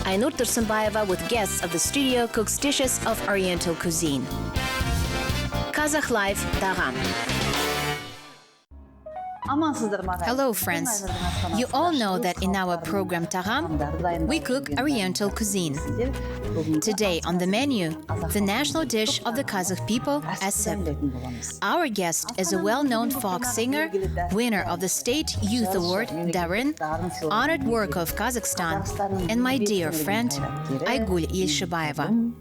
Ainur Tursynbaeva with guests of the studio cooks dishes of Oriental cuisine. Kazakh Live, Tagam. Hello friends, you all know that in our program Tagam, we cook Oriental cuisine. Today on the menu, the national dish of the Kazakh people, Asip. Our guest is a well-known folk singer, winner of the State Youth Award, Darren, honored worker of Kazakhstan, and my dear friend, Aigul Yelshibaeva.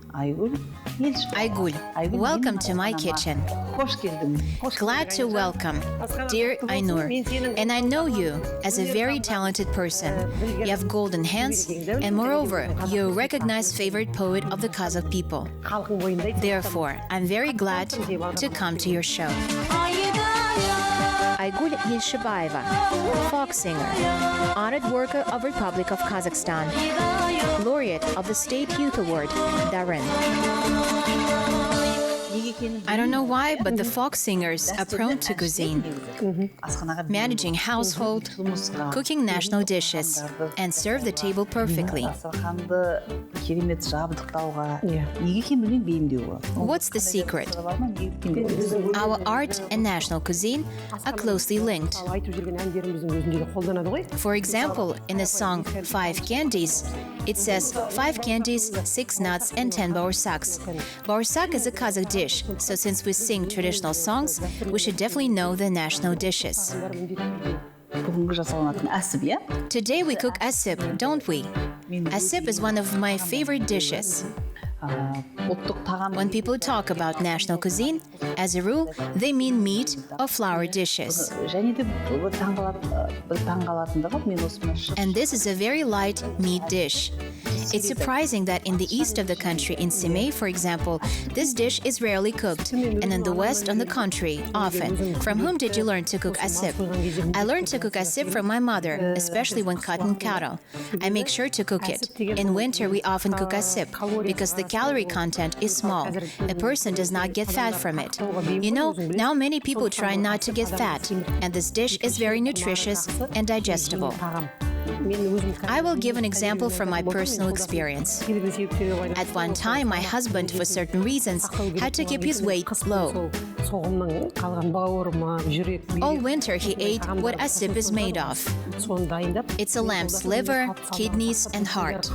Aigul, welcome to my kitchen. Glad to welcome, dear Ainur. And I know you as a very talented person. You have golden hands, and moreover, you're a recognized favorite poet of the Kazakh people. Therefore, I'm very glad to come to your show. Aigul Yelshibaeva, folk singer, honored worker of Republic of Kazakhstan, laureate of the State Youth Award, Darren. I don't know why, but the folk singers are prone to cuisine, managing household, cooking national dishes, and serve the table perfectly. What's the secret? Our art and national cuisine are closely linked. For example, in the song 5 Candies, it says 5 candies, 6 nuts, and 10 baursak. Baursak is a Kazakh dish, so since we sing traditional songs, we should definitely know the national dishes. Today we cook asip, don't we? Asip is one of my favorite dishes. When people talk about national cuisine, as a rule, they mean meat or flour dishes. And this is a very light meat dish. It's surprising that in the east of the country, in Semey, for example, this dish is rarely cooked, and in the west, on the contrary, often. From whom did you learn to cook asip? I learned to cook asip from my mother, especially when cutting cattle. I make sure to cook it. In winter, we often cook asip, because the calorie content is small. A person does not get fat from it. You know, now many people try not to get fat, and this dish is very nutritious and digestible. I will give an example from my personal experience. At one time, my husband, for certain reasons, had to keep his weight low. All winter, he ate what asip is made of. It's a lamb's liver, kidneys, and heart.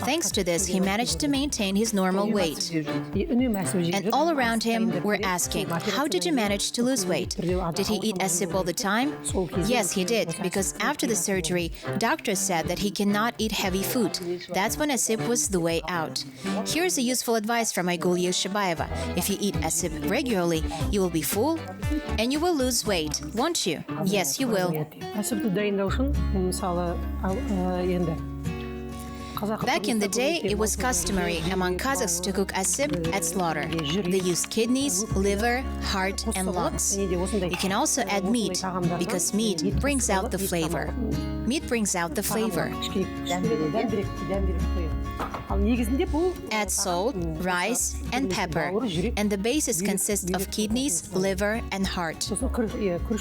Thanks to this, he managed to maintain his normal weight. And all around him were asking, how did you manage to lose weight? Did he eat asip all the time? Yes, he did, because after the surgery, doctors said that he cannot eat heavy food. That's when asip was the way out. Here's a useful advice from Aigul Yelshibaeva. If you eat asip regularly, you will be full and you will lose weight, won't you? Yes, you will. Back in the day, it was customary among Kazakhs to cook asip at slaughter. They used kidneys, liver, heart, and lungs. You can also add meat, because meat brings out the flavor. Meat brings out the flavor. Add salt, rice, and pepper, and the basis consists of kidneys, liver, and heart.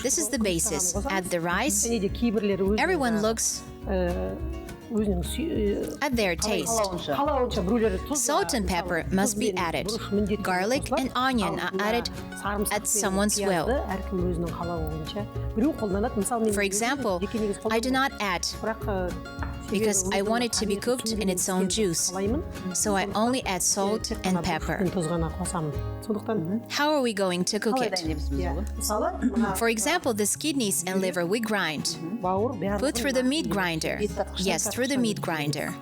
This is the basis. Add the rice. Everyone looks at their taste. Salt and pepper must be added. Garlic and onion are added at someone's will. For example, I do not add because I want it to be cooked in its own juice. So I only add salt and pepper. How are we going to cook it? For example, the kidneys and liver we grind. Put through the meat grinder. Yes, through the meat grinder.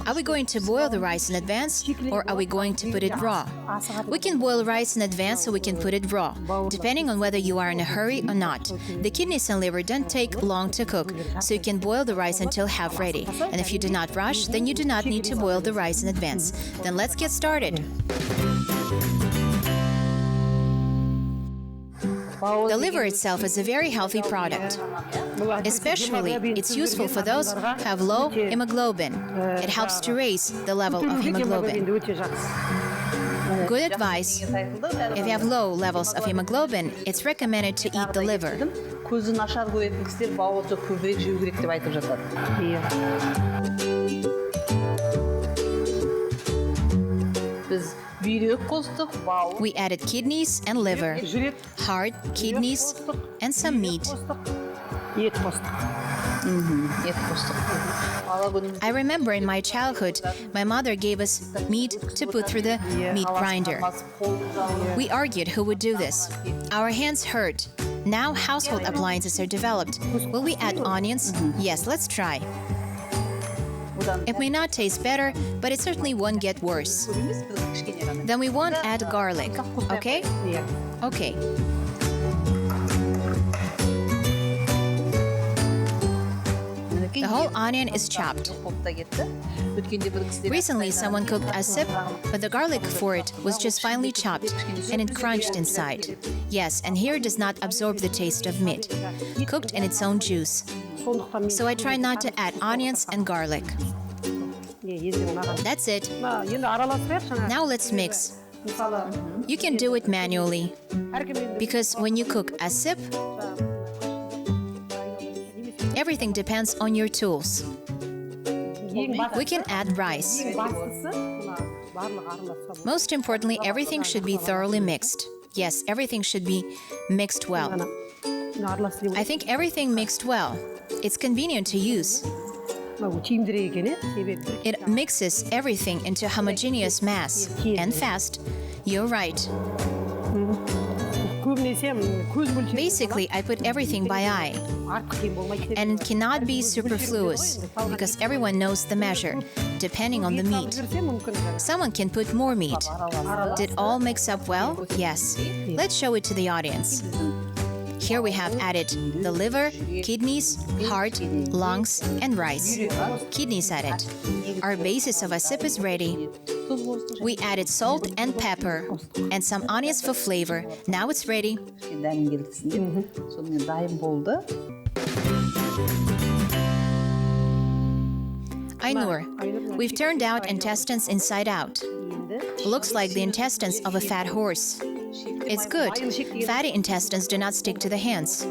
Are we going to boil the rice in advance, or are we going to put it raw? We can boil rice in advance, so we can put it raw, depending on whether you are in a hurry or not. The kidneys and liver don't take long to cook, so you can boil the rice until half ready. And if you do not rush, then you do not need to boil the rice in advance. Then let's get started. The liver itself is a very healthy product. Especially, it's useful for those who have low hemoglobin. It helps to raise the level of hemoglobin. Good advice. If you have low levels of hemoglobin, it's recommended to eat the liver. We added kidneys and liver, heart, kidneys, and some meat. I remember in my childhood, my mother gave us meat to put through the meat grinder. We argued who would do this. Our hands hurt. Now household appliances are developed. Will we add onions? Yes, let's try. It may not taste better, but it certainly won't get worse. Then we won't add garlic, okay? Okay. The whole onion is chopped. Recently, someone cooked asip, but the garlic for it was just finely chopped, and it crunched inside. Yes, and here it does not absorb the taste of meat, cooked in its own juice. So I try not to add onions and garlic. That's it. Now let's mix. You can do it manually, because when you cook asip, everything depends on your tools. We can add rice. Most importantly, everything should be thoroughly mixed. Yes, everything should be mixed well. I think everything mixed well. It's convenient to use. It mixes everything into homogeneous mass, and fast. You're right. Basically, I put everything by eye. And it cannot be superfluous, because everyone knows the measure, depending on the meat. Someone can put more meat. Did all mix up well? Yes. Let's show it to the audience. Here we have added the liver, kidneys, heart, lungs, and rice. Kidneys added. Our basis of asip is ready. We added salt and pepper and some onions for flavor. Now it's ready. Ainur, we've turned out intestines inside out. Looks like the intestines of a fat horse. It's good. Fatty intestines do not stick to the hands.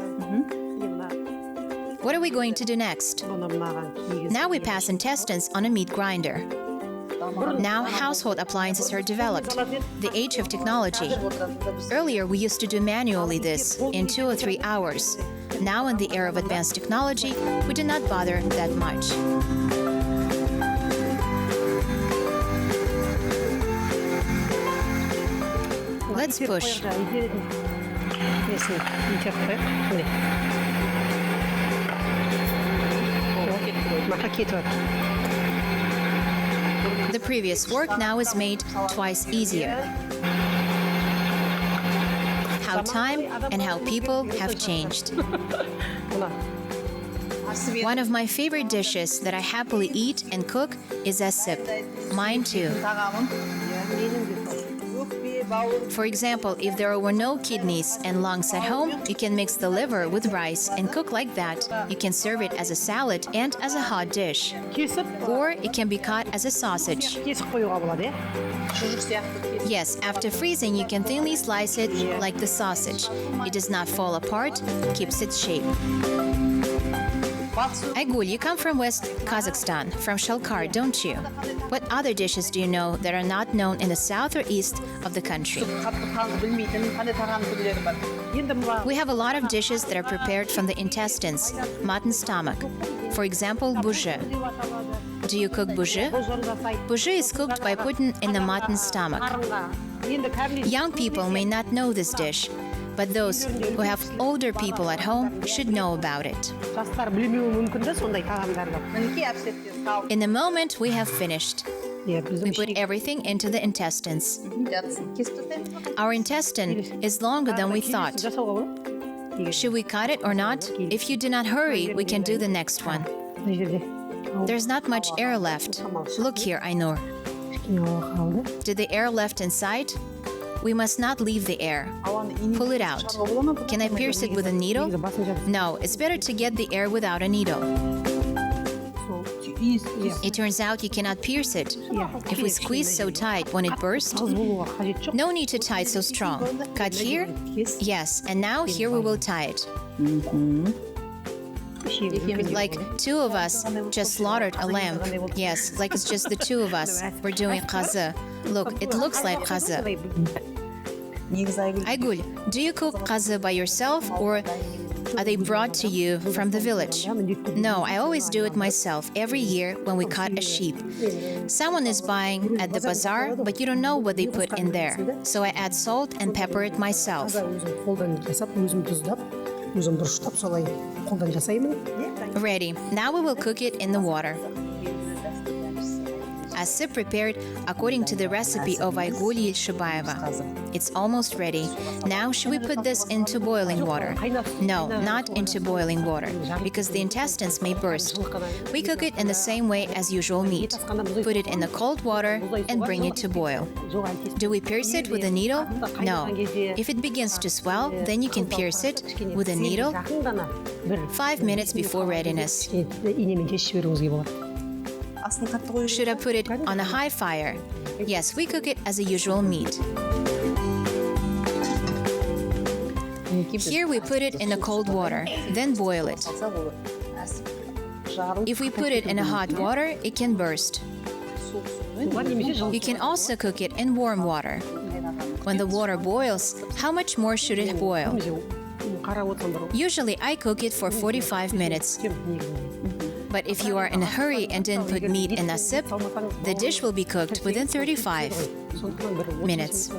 What are we going to do next? Now we pass intestines on a meat grinder. Now household appliances are developed, the age of technology. Earlier we used to do manually this in 2 or 3 hours. Now in the era of advanced technology, we do not bother that much. Let's push. The previous work now is made twice easier. How time and how people have changed. One of my favorite dishes that I happily eat and cook is asip. Mine too. For example, if there were no kidneys and lungs at home, you can mix the liver with rice and cook like that. You can serve it as a salad and as a hot dish. Or it can be cut as a sausage. Yes, after freezing, you can thinly slice it like the sausage. It does not fall apart, keeps its shape. Aigul, you come from West Kazakhstan, from Shalkar, don't you? What other dishes do you know that are not known in the south or east of the country? We have a lot of dishes that are prepared from the intestines, mutton stomach. For example, buzhe. Do you cook buzhe? Buzhe is cooked by putting in the mutton stomach. Young people may not know this dish, but those who have older people at home should know about it. In a moment, we have finished. We put everything into the intestines. Our intestine is longer than we thought. Should we cut it or not? If you do not hurry, we can do the next one. There's not much air left. Look here, Ainur. Did the air left inside? We must not leave the air. Pull it out. Can I pierce it with a needle? No, it's better to get the air without a needle. It turns out you cannot pierce it. If we squeeze so tight, won't it burst? No need to tie it so strong. Cut here? Yes, and now here we will tie it. Like two of us just slaughtered a lamb. Yes, like it's just the two of us. We're doing Qazaq. Look, it looks like Qazaq. Aigul, do you cook Qazaq by yourself or are they brought to you from the village? No, I always do it myself every year when we cut a sheep. Someone is buying at the bazaar, but you don't know what they put in there. So I add salt and pepper it myself. Ready. Now we will cook it in the water. Asip prepared according to the recipe of Aigul Yelshibaeva. It's almost ready. Now should we put this into boiling water? No, not into boiling water, because the intestines may burst. We cook it in the same way as usual meat. Put it in the cold water and bring it to boil. Do we pierce it with a needle? No. If it begins to swell, then you can pierce it with a needle 5 minutes before readiness. Should I put it on a high fire? Yes, we cook it as a usual meat. Here we put it in the cold water, then boil it. If we put it in a hot water, it can burst. You can also cook it in warm water. When the water boils, how much more should it boil? Usually I cook it for 45 minutes. But if you are in a hurry and didn't put meat in asip, the dish will be cooked within 35 minutes.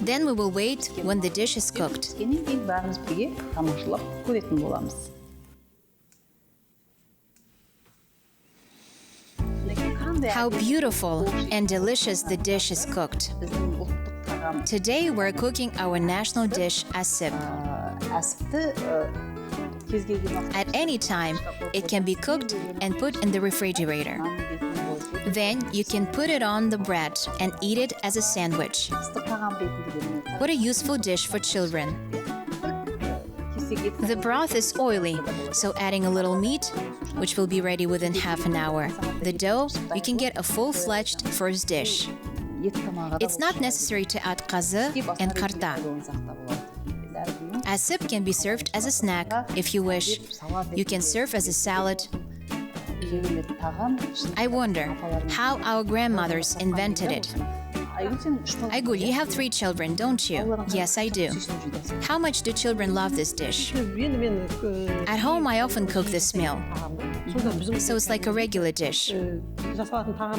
Then we will wait when the dish is cooked. How beautiful and delicious the dish is cooked. Today we're cooking our national dish asip. At any time, it can be cooked and put in the refrigerator. Then you can put it on the bread and eat it as a sandwich. What a useful dish for children. The broth is oily, so adding a little meat, which will be ready within half an hour. The dough, you can get a full-fledged first dish. It's not necessary to add Qazaq and karta. Asip can be served as a snack if you wish. You can serve as a salad. I wonder how our grandmothers invented it. Aigul, you have 3 children, don't you? Yes, I do. How much do children love this dish? At home, I often cook this meal. So it's like a regular dish.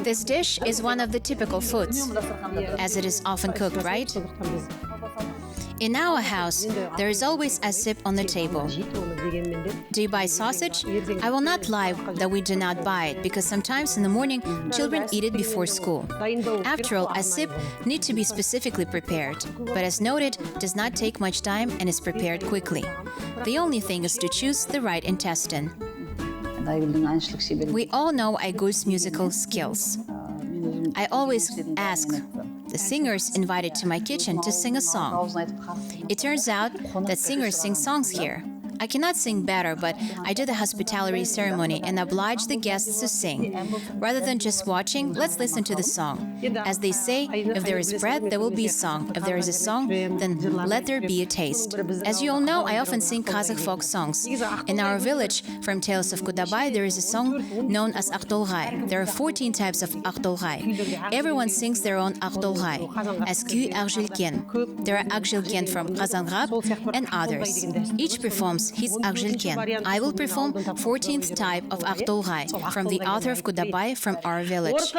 This dish is one of the typical foods, as it is often cooked, right? In our house, there is always asip on the table. Do you buy sausage? I will not lie that we do not buy it, because sometimes in the morning, children eat it before school. After all, asip need to be specifically prepared, but as noted, does not take much time and is prepared quickly. The only thing is to choose the right intestine. We all know Aigul's musical skills. I always ask the singers invited to my kitchen to sing a song. It turns out that singers sing songs here. I cannot sing better, but I do the hospitality ceremony and oblige the guests to sing. Rather than just watching, let's listen to the song. As they say, if there is bread, there will be a song. If there is a song, then let there be a taste. As you all know, I often sing Kazakh folk songs. In our village, from Tales of Kudabay, there is a song known as Aqtolghay. There are 14 types of Aqtolghay. Everyone sings their own Aqtolghay, as Q Arjilken. There are Arjilken from Qazaq and others. Each performs his Arjilken. I will perform 14th type of Aqtolghay from the author of Kudabay from our village.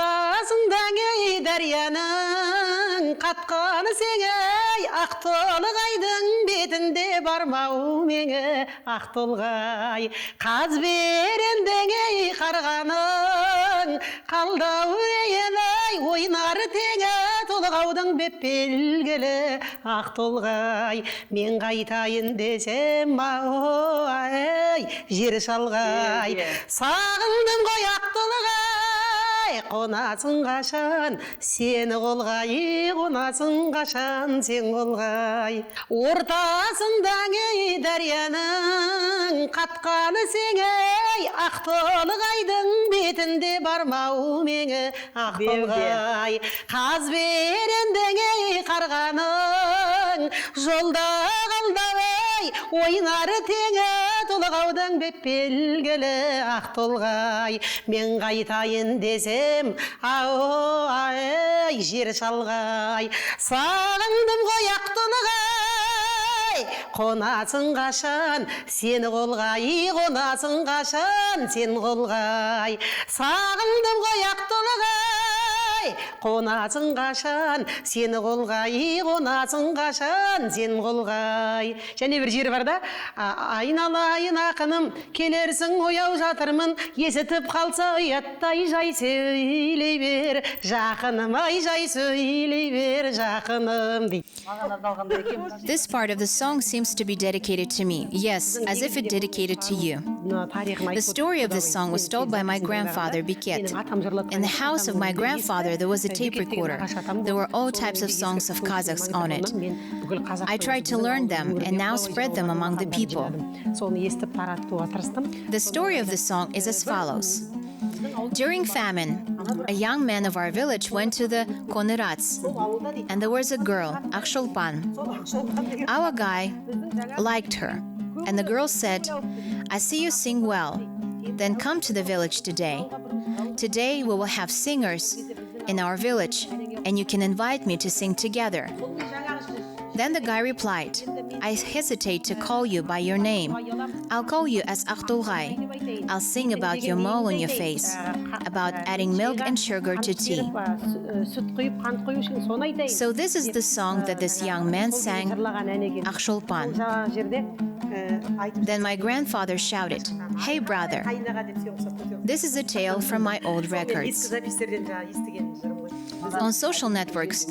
Толғаудың беп белгілі Ақтолғай, мен қайтайын десем ай, жер шалғай. Сағындым ғой Ақтолғай, қонасың қашан, сені қолғай, қонасың қашан, сен қолғай. Ортасындағы дарияның қатқаны сеңей, Ақтолғайдың бетінде бармау меңі Ақтолғай. Қаз берендіңей қарғаның, жолда қалдабай, ойнары теңі толғаудың беппелгілі ақ толғай мен қайтайын десем ау ай жер шалғай сағындым ғой ақ толғай қонасың қашан сені қолғай қонасың қашан сен қолғай сағындым ғой ақ толғай қонасың қашан сені қолғай қонасың қашан сен қолғай және бір жері бар да айналайын ақыным келерсің ояу жатырмын есітіп қалса ұяттай жай сөйлей бер жақыным ай жай сөйлей бер жақыным дейді. This part of the song seems to be dedicated to me. Yes, as if it dedicated to you. The story of this song was told by my grandfather, Biket. In the house of my grandfather, there was a tape recorder. There were all types of songs of Kazakhs on it. I tried to learn them and now spread them among the people. The story of the song is as follows. During famine, a young man of our village went to the Konirats, and there was a girl, Akshulpan. Our guy liked her, and the girl said, "I see you sing well. Then come to the village today. Today we will have singers in our village, and you can invite me to sing together." Then the guy replied, "I hesitate to call you by your name. I'll call you as Aktulgay. I'll sing about your mole on your face, about adding milk and sugar to tea." So this is the song that this young man sang, Akshulpan. Then my grandfather shouted, "Hey brother, this is a tale from my old records." On social networks,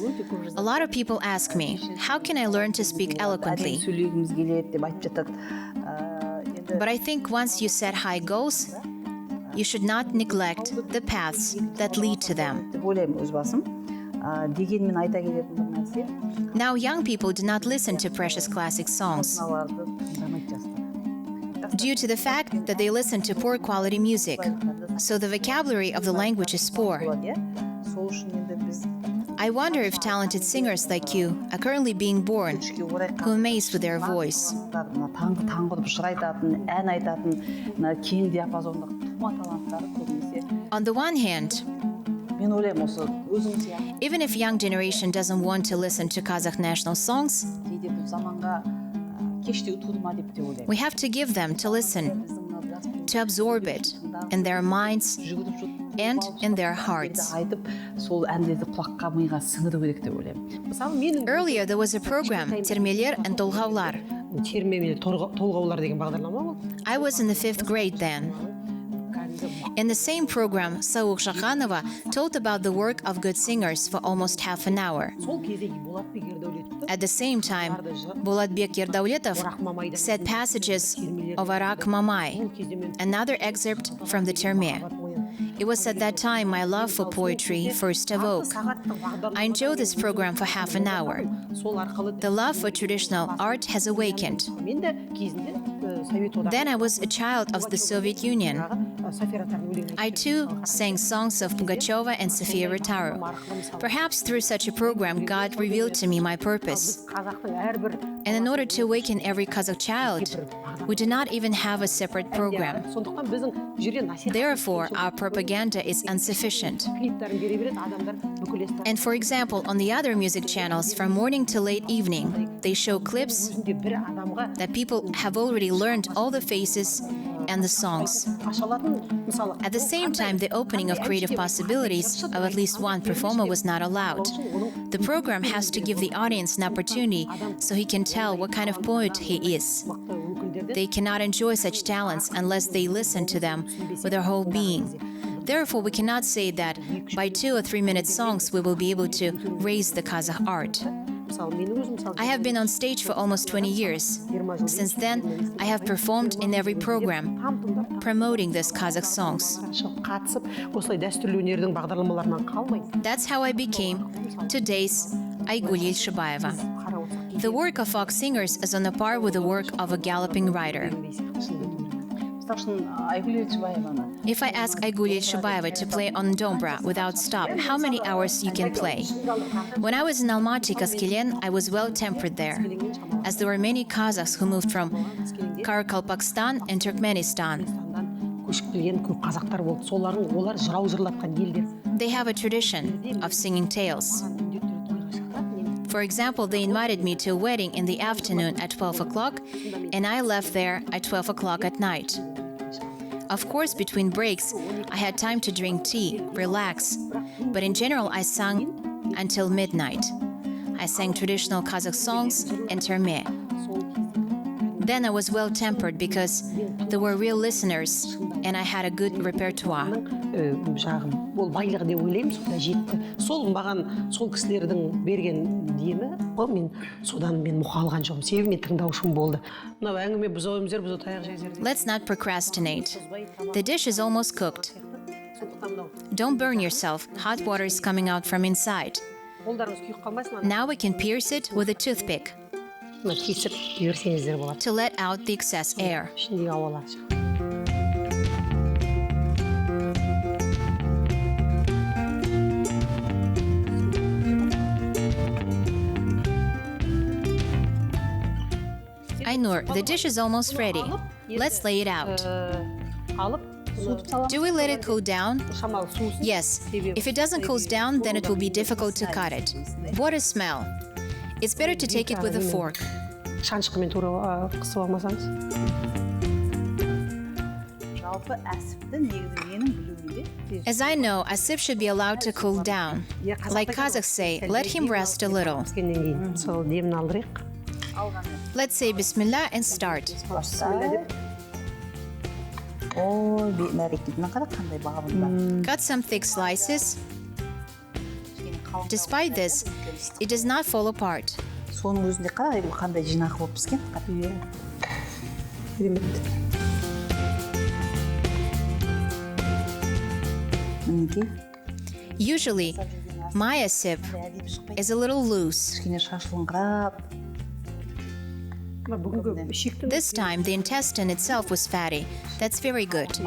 a lot of people ask me, how can I learn to speak eloquently? But I think once you set high goals, you should not neglect the paths that lead to them. Now young people do not listen to precious classic songs due to the fact that they listen to poor quality music, so the vocabulary of the language is poor. I wonder if talented singers like you are currently being born, who amaze with their voice. On the one hand, even if young generation doesn't want to listen to Kazakh national songs, we have to give them to listen, to absorb it in their minds and in their hearts. Earlier there was a program, Termeler and Tolgaular. I was in the 5th grade then. In the same program, Sauq Shakhanova told about the work of good singers for almost half an hour. At the same time, Bolatbek Yerdauletov said passages of Arak Mamai, another excerpt from the Terme. It was at that time my love for poetry first awoke. I enjoyed this program for half an hour. The love for traditional art has awakened. Then I was a child of the Soviet Union. I too sang songs of Pugacheva and Sofia Rotaru. Perhaps through such a program, God revealed to me my purpose. And in order to awaken every Kazakh child, we do not even have a separate program. Therefore, our propaganda is insufficient. And for example, on the other music channels, from morning to late evening, they show clips that people have already learned all the faces and the songs. At the same time, the opening of creative possibilities of at least one performer was not allowed. The program has to give the audience an opportunity so he can tell what kind of poet he is. They cannot enjoy such talents unless they listen to them with their whole being. Therefore, we cannot say that by 2 or 3 minute songs we will be able to raise the Kazakh art. I have been on stage for almost 20 years. Since then, I have performed in every program, promoting these Kazakh songs. That's how I became today's Aigul Yelshibaeva. The work of folk singers is on a par with the work of a galloping rider. If I ask Aigul Yelshibaeva to play on Dombra without stop, how many hours you can play? When I was in Almaty, Qazakh, I was well-tempered there, as there were many Kazakhs who moved from Karakalpakstan and Turkmenistan. They have a tradition of singing tales. For example, they invited me to a wedding in the afternoon at 12 o'clock, and I left there at 12 o'clock at night. Of course, between breaks, I had time to drink tea, relax, but in general, I sang until midnight. I sang traditional Kazakh songs and terme. Then I was well-tempered because there were real listeners, and I had a good repertoire. Ол байлығы деп ойлаймын, сонда жетті. Сол маған сол кісілердің берген демі, мен содан мен мұқа алған жоқпын. Себебі мен тыңдаушым болды. Мынау әңгіме бұзау емзер, бұзау таяқ жайзер. Let's not procrastinate. The dish is almost cooked. Don't burn yourself. Hot water is coming out from inside. Now we can pierce it with a toothpick to let out the excess air. Ainur, the dish is almost ready. Let's lay it out. Do we let it cool down? Yes. If it doesn't cool down, then it will be difficult to cut it. What a smell. It's better to take it with a fork. As I know, Asip should be allowed to cool down. Like Kazakhs say, let him rest a little. Let's say Bismillah and start. Cut some thick slices. Despite this, it does not fall apart. Usually, my Asip is a little loose. This time, the intestine itself was fatty. That's very good.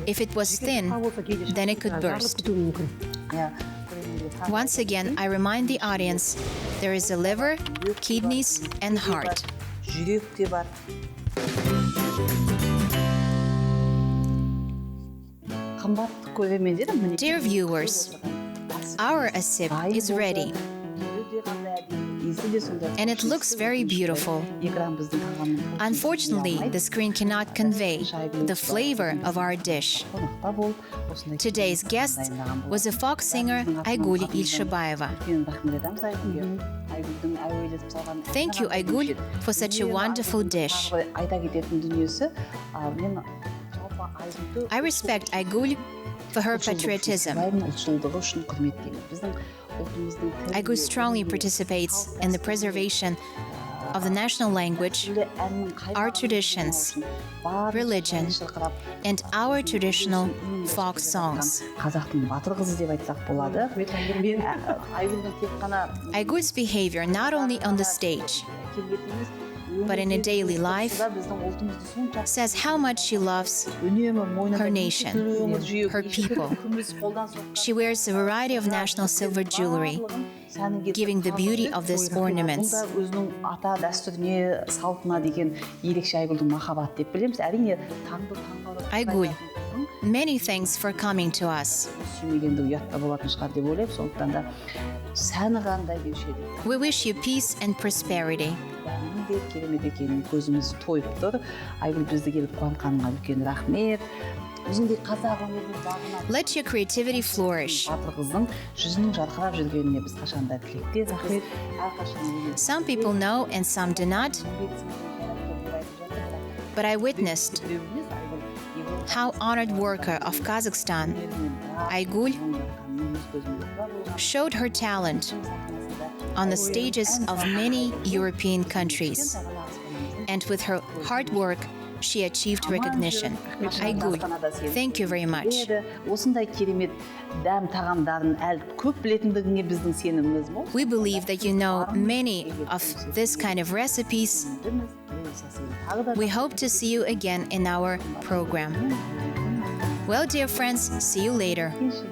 If it was thin, then it could burst. Once again, I remind the audience, there is a liver, kidneys, and heart. Dear viewers, our Asip is ready. And it looks very beautiful. Unfortunately, the screen cannot convey the flavor of our dish. Today's guest was a folk singer, Aigul Yelshibaeva. Thank you, Aigul, for such a wonderful dish. I respect Aigul for her patriotism. Aigul strongly participates in the preservation of the national language, our traditions, religion, and our traditional folk songs. Aigul's behavior, not only on the stage, but in a daily life, says how much she loves her nation, her people. She wears a variety of national silver jewelry, giving the beauty of these ornaments. Aigul, many thanks for coming to us. We wish you peace and prosperity. Let your creativity flourish. Some people know and some do not, but I witnessed how honored worker of Kazakhstan, Aigul, showed her talent on the stages of many European countries. And with her hard work, she achieved recognition. Aigul, thank you very much. We believe that you know many of this kind of recipes We hope to see you again in our program. Well, dear friends, see you later.